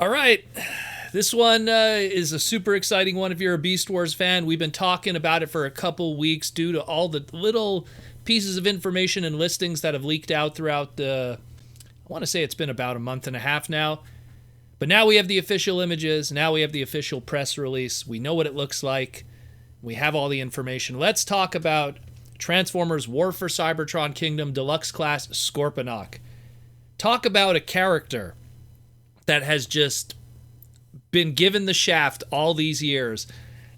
All right. This one is a super exciting one if you're a Beast Wars fan. We've been talking about it for a couple weeks due to all the little pieces of information and listings that have leaked out throughout I want to say it's been about a month and a half now. But now we have the official images. Now we have the official press release. We know what it looks like. We have all the information. Let's talk about Transformers War for Cybertron Kingdom Deluxe Class Scorponok. Talk about a character that has just been given the shaft all these years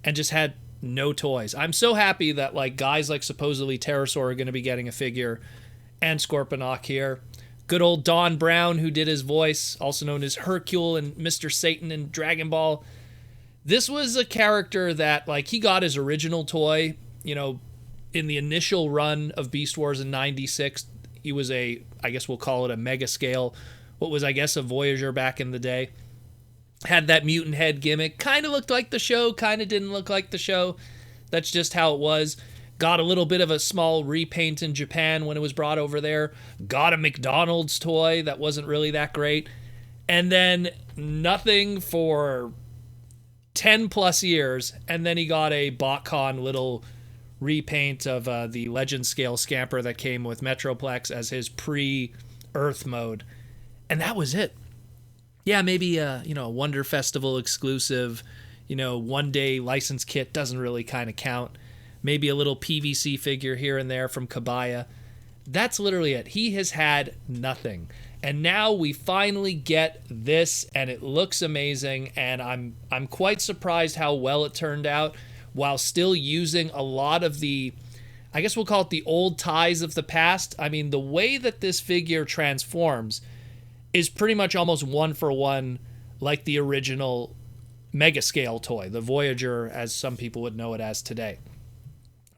and just had no toys. I'm so happy that guys like supposedly Pterosaur are going to be getting a figure, and Scorponok here. Good old Don Brown, who did his voice, also known as Hercule and Mr. Satan in Dragon Ball. This was a character that he got his original toy, in the initial run of Beast Wars in 96. He was I guess we'll call it a mega scale, what was, I guess, a Voyager back in the day. Had that mutant head gimmick. Kind of looked like the show, kind of didn't look like the show. That's just how it was. Got a little bit of a small repaint in Japan when it was brought over there. Got a McDonald's toy that wasn't really that great. And then nothing for 10 plus years. And then he got a BotCon little repaint of the Legend Scale Scamper that came with Metroplex as his pre-Earth mode. And that was it. Yeah, maybe a Wonder Festival exclusive, one day license kit doesn't really kind of count. Maybe a little PVC figure here and there from Kabaya. That's literally it. He has had nothing. And now we finally get this, and it looks amazing, and I'm quite surprised how well it turned out while still using a lot of the, I guess we'll call it the old ties of the past. I mean, the way that this figure transforms is pretty much almost one for one like the original mega scale toy, the Voyager, as some people would know it as today.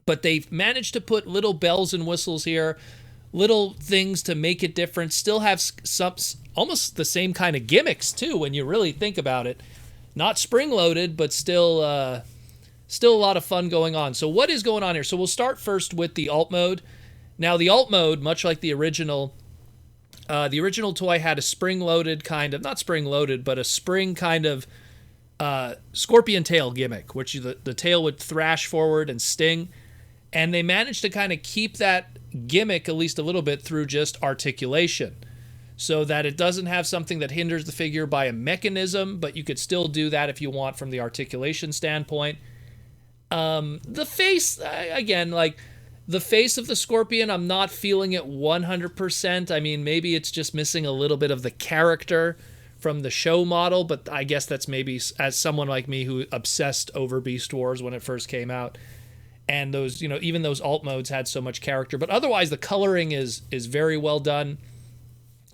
But they've managed to put little bells and whistles here, little things to make it different, still have some almost the same kind of gimmicks too when you really think about it. Not spring loaded, but still a lot of fun going on. So what is going on here? So we'll start first with the alt mode. Now the alt mode, much like the original toy had a spring-loaded kind of, not spring-loaded, but a spring kind of scorpion tail gimmick, which the tail would thrash forward and sting. And they managed to kind of keep that gimmick at least a little bit through just articulation, so that it doesn't have something that hinders the figure by a mechanism, but you could still do that if you want from the articulation standpoint. The face, again, the face of the Scorpion, I'm not feeling it 100%. I mean, maybe it's just missing a little bit of the character from the show model, but I guess that's maybe as someone like me who obsessed over Beast Wars when it first came out. And those, even those alt modes had so much character. But otherwise, the coloring is very well done.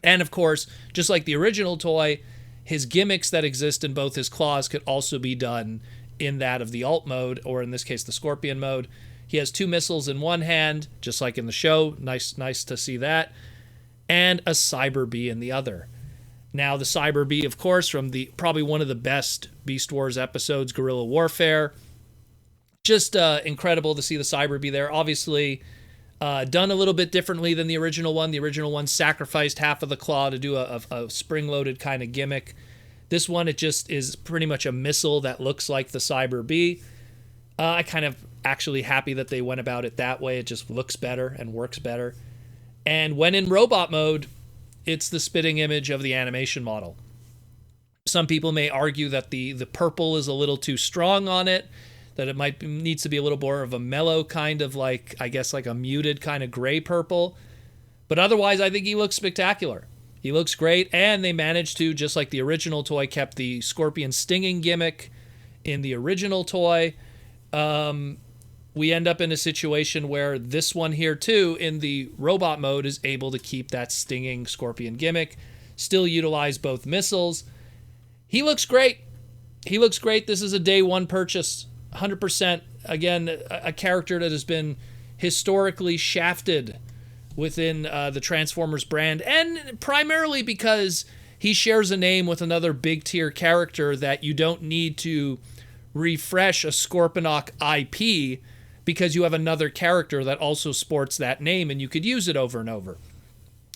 And of course, just like the original toy, his gimmicks that exist in both his claws could also be done in that of the alt mode, or in this case, the Scorpion mode. He has two missiles in one hand, just like in the show. Nice to see that. And a Cyber Bee in the other. Now, the Cyber Bee, of course, from probably one of the best Beast Wars episodes, Guerrilla Warfare. Just incredible to see the Cyber Bee there. Obviously, done a little bit differently than the original one. The original one sacrificed half of the claw to do a spring-loaded kind of gimmick. This one, it just is pretty much a missile that looks like the Cyber Bee. I kind of actually happy that they went about it that way. It just looks better and works better. And when in robot mode, it's the spitting image of the animation model. Some people may argue that the purple is a little too strong on it, that it needs to be a little more of a mellow kind of I guess a muted kind of gray purple. But otherwise, I think he looks spectacular. He looks great, and they managed to, just like the original toy, kept the Scorpion stinging gimmick in the original toy. We end up in a situation where this one here too, in the robot mode, is able to keep that stinging Scorpion gimmick, still utilize both missiles. He looks great. This is a day one purchase, 100%. Again, a character that has been historically shafted within the Transformers brand, and primarily because he shares a name with another big tier character that you don't need to refresh a Scorponok IP, because you have another character that also sports that name and you could use it over and over.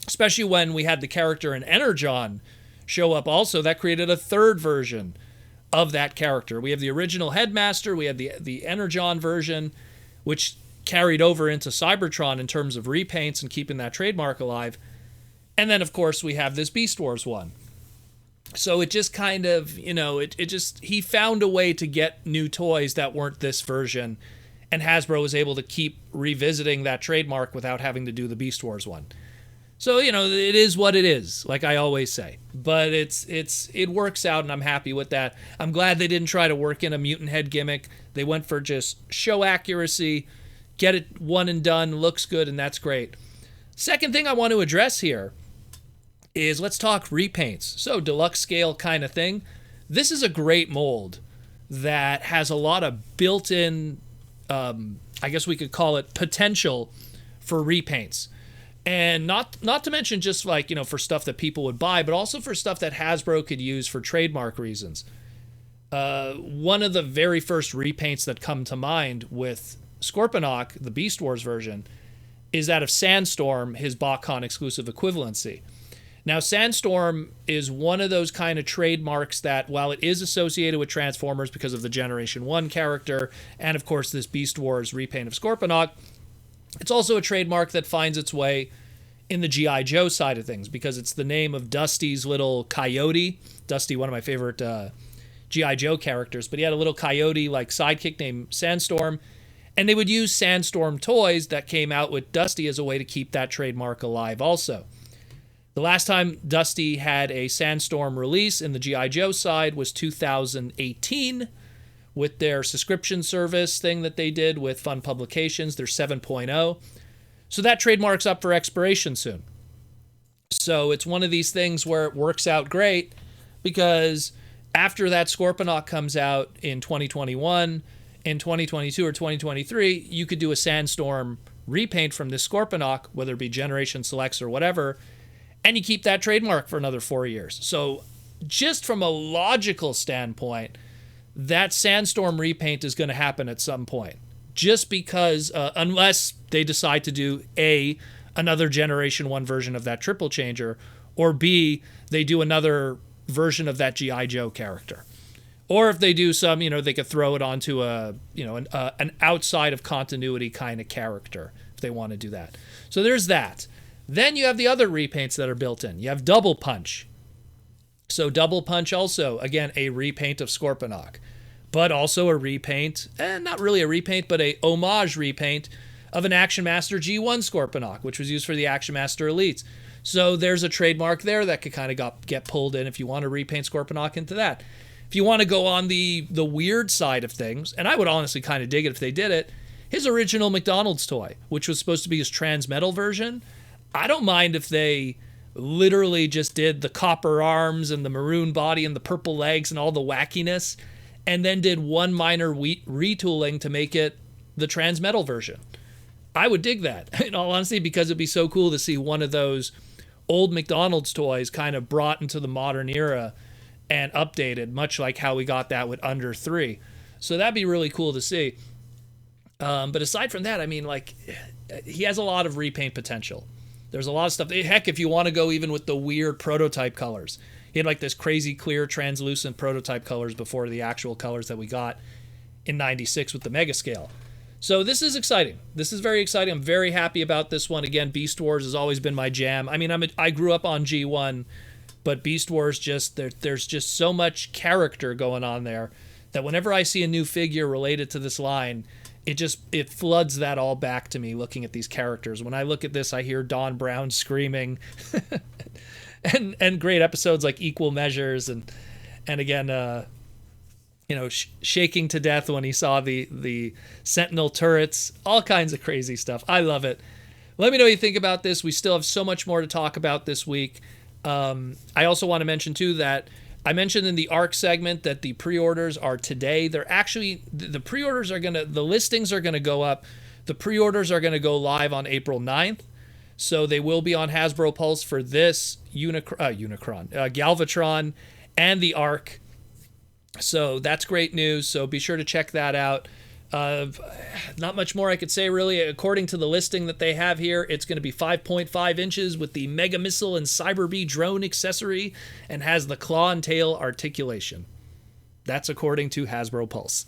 Especially when we had the character in Energon show up also, that created a third version of that character. We have the original Headmaster, we have the Energon version, which carried over into Cybertron in terms of repaints and keeping that trademark alive. And then, of course, we have this Beast Wars one. So it just kind of, he found a way to get new toys that weren't this version, and Hasbro was able to keep revisiting that trademark without having to do the Beast Wars one. So, it is what it is, like I always say. But it works out, and I'm happy with that. I'm glad they didn't try to work in a mutant head gimmick. They went for just show accuracy, get it one and done, looks good, and that's great. Second thing I want to address here is let's talk repaints. So deluxe scale kind of thing. This is a great mold that has a lot of built-in, I guess we could call it potential for repaints. And not to mention just like, for stuff that people would buy, but also for stuff that Hasbro could use for trademark reasons. One of the very first repaints that come to mind with Scorponok, the Beast Wars version, is that of Sandstorm, his BotCon exclusive equivalency. Now, Sandstorm is one of those kind of trademarks that, while it is associated with Transformers because of the Generation 1 character, and of course this Beast Wars repaint of Scorponok, it's also a trademark that finds its way in the G.I. Joe side of things, because it's the name of Dusty's little coyote. Dusty, one of my favorite G.I. Joe characters, but he had a little coyote-like sidekick named Sandstorm, and they would use Sandstorm toys that came out with Dusty as a way to keep that trademark alive also. The last time Dusty had a Sandstorm release in the G.I. Joe side was 2018 with their subscription service thing that they did with Fun Publications, their 7.0. So that trademark's up for expiration soon. So it's one of these things where it works out great, because after that Scorponok comes out in 2021, in 2022 or 2023, you could do a Sandstorm repaint from this Scorponok, whether it be Generation Selects or whatever, and you keep that trademark for another 4 years. So just from a logical standpoint, that Sandstorm repaint is going to happen at some point. Just because, unless they decide to do another Generation 1 version of that triple changer, or B, they do another version of that G.I. Joe character. Or if they do some, they could throw it onto an outside of continuity kind of character if they want to do that. So there's that. Then you have the other repaints that are built in. You have Double Punch. So Double Punch also, again, a repaint of Scorponok, but also a repaint, not really a repaint, but a homage repaint of an Action Master G1 Scorponok, which was used for the Action Master Elites. So there's a trademark there that could kind of get pulled in if you want to repaint Scorponok into that. If you want to go on the weird side of things, and I would honestly kind of dig it if they did it, his original McDonald's toy, which was supposed to be his Transmetal version, I don't mind if they literally just did the copper arms and the maroon body and the purple legs and all the wackiness, and then did one minor retooling to make it the Transmetal version. I would dig that, in all honesty, because it'd be so cool to see one of those old McDonald's toys kind of brought into the modern era and updated, much like how we got that with Under 3. So that'd be really cool to see. But aside from that, I mean, like, he has a lot of repaint potential. There's a lot of stuff. Heck, if you want to go even with the weird prototype colors. He had like this crazy clear translucent prototype colors before the actual colors that we got in 96 with the Mega Scale. So this is exciting. This is very exciting. I'm very happy about this one. Again, Beast Wars has always been my jam. I mean, I grew up on G1, but Beast Wars there's just so much character going on there that whenever I see a new figure related to this line, it floods that all back to me looking at these characters. When I look at this, I hear Don Brown screaming and great episodes like Equal Measures and again, shaking to death when he saw the Sentinel turrets, all kinds of crazy stuff. I love it. Let me know what you think about this. We still have so much more to talk about this week. I also want to mention too that I mentioned in the ARC segment that the pre-orders are today. They're actually, the pre-orders are the listings are going to go up. The pre-orders are going to go live on April 9th. So they will be on Hasbro Pulse for this Galvatron and the ARC. So that's great news. So be sure to check that out. Not much more I could say, really. According to the listing that they have here, it's going to be 5.5 inches with the Mega Missile and Cyber Bee drone accessory and has the claw and tail articulation. That's according to Hasbro Pulse.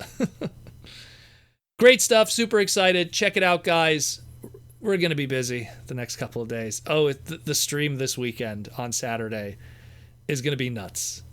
Great stuff. Super excited. Check it out, guys. We're going to be busy the next couple of days. Oh, the stream this weekend on Saturday is going to be nuts.